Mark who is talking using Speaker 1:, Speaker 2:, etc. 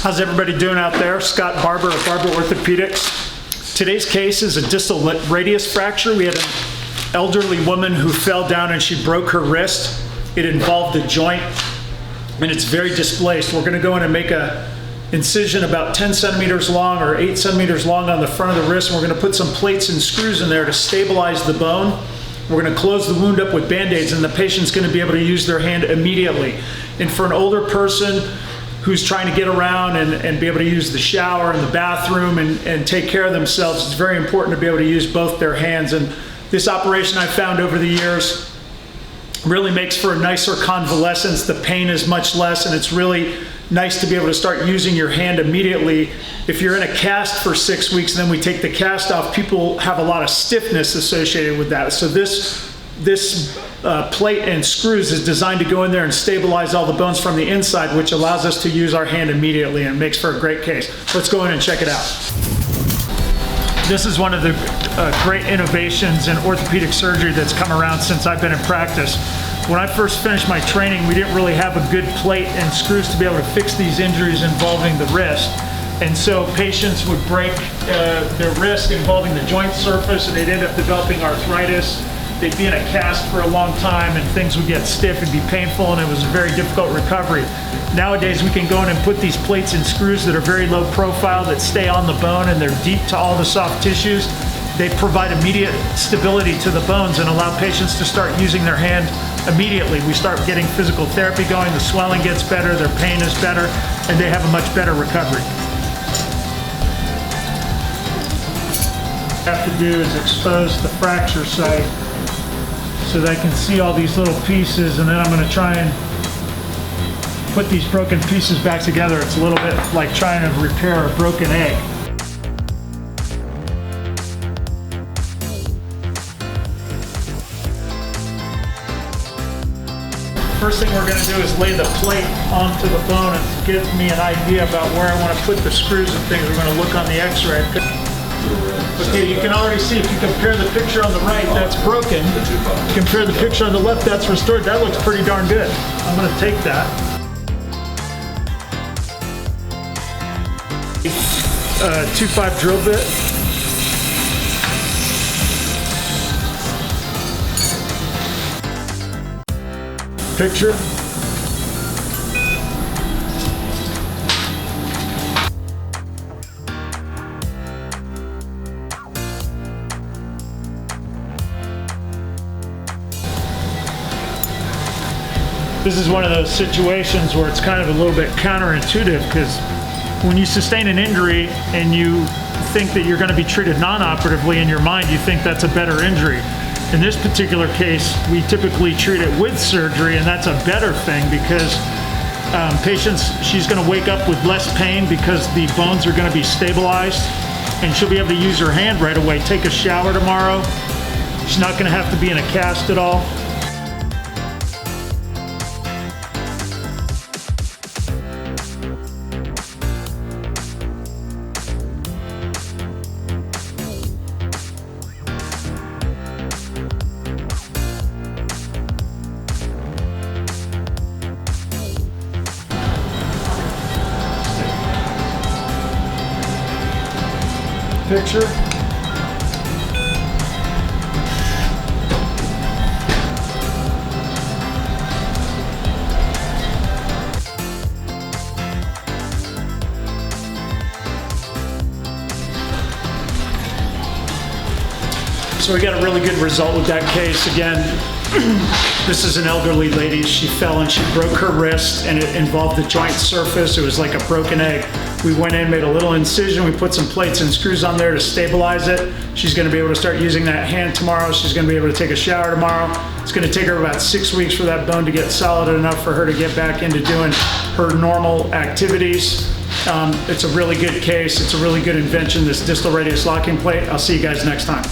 Speaker 1: How's everybody doing out there? Scott Barbour of Barbour Orthopedics. Today's case is a distal radius fracture. We had an elderly woman who fell down and she broke her wrist. It involved a joint and it's very displaced. We're gonna go in and make a incision about 10 centimeters long or 8 centimeters long on the front of the wrist, and we're gonna put some plates and screws in there to stabilize the bone. We're gonna close the wound up with Band-Aids, and the patient's gonna be able to use their hand immediately. And for an older person who's trying to get around and be able to use the shower and the bathroom and take care of themselves, it's very important to be able to use both their hands. And this operation I've found over the years really makes for a nicer convalescence. The pain is much less, and it's really nice to be able to start using your hand immediately. If you're in a cast for 6 weeks and then we take the cast off, people have a lot of stiffness associated with that. So this plate and screws is designed to go in there and stabilize all the bones from the inside, which allows us to use our hand immediately and makes for a great case. Let's go in and check it out. This is one of the great innovations in orthopedic surgery that's come around since I've been in practice. When I first finished my training, we didn't really have a good plate and screws to be able to fix these injuries involving the wrist. And so patients would break their wrist involving the joint surface, and they'd end up developing arthritis. They'd be in a cast for a long time and things would get stiff and be painful, and it was a very difficult recovery. Nowadays we can go in and put these plates and screws that are very low profile, that stay on the bone, and they're deep to all the soft tissues. They provide immediate stability to the bones and allow patients to start using their hand immediately. We start getting physical therapy going, the swelling gets better, their pain is better, and they have a much better recovery. What I have to do is expose the fracture site so that I can see all these little pieces, and then I'm going to try and put these broken pieces back together. It's a little bit like trying to repair a broken egg. First thing we're going to do is lay the plate onto the bone and give me an idea about where I want to put the screws and things. We're going to look on the x-ray. Okay, you can already see, if you compare the picture on the right, that's broken. Compare the picture on the left, that's restored. That looks pretty darn good. I'm going to take that. 2.5 drill bit. Picture. This is one of those situations where it's kind of a little bit counterintuitive, because when you sustain an injury and you think that you're going to be treated non-operatively, in your mind you think that's a better injury. In this particular case, we typically treat it with surgery, and that's a better thing because she's going to wake up with less pain because the bones are going to be stabilized, and she'll be able to use her hand right away, take a shower tomorrow. She's not going to have to be in a cast at all. Picture. So we got a really good result with that case. Again, this is an elderly lady. She fell and she broke her wrist, and it involved the joint surface. It was like a broken egg. We went in, made a little incision. We put some plates and screws on there to stabilize it. She's going to be able to start using that hand tomorrow. She's going to be able to take a shower tomorrow. It's going to take her about 6 weeks for that bone to get solid enough for her to get back into doing her normal activities. It's a really good case. It's a really good invention, this distal radius locking plate. I'll see you guys next time.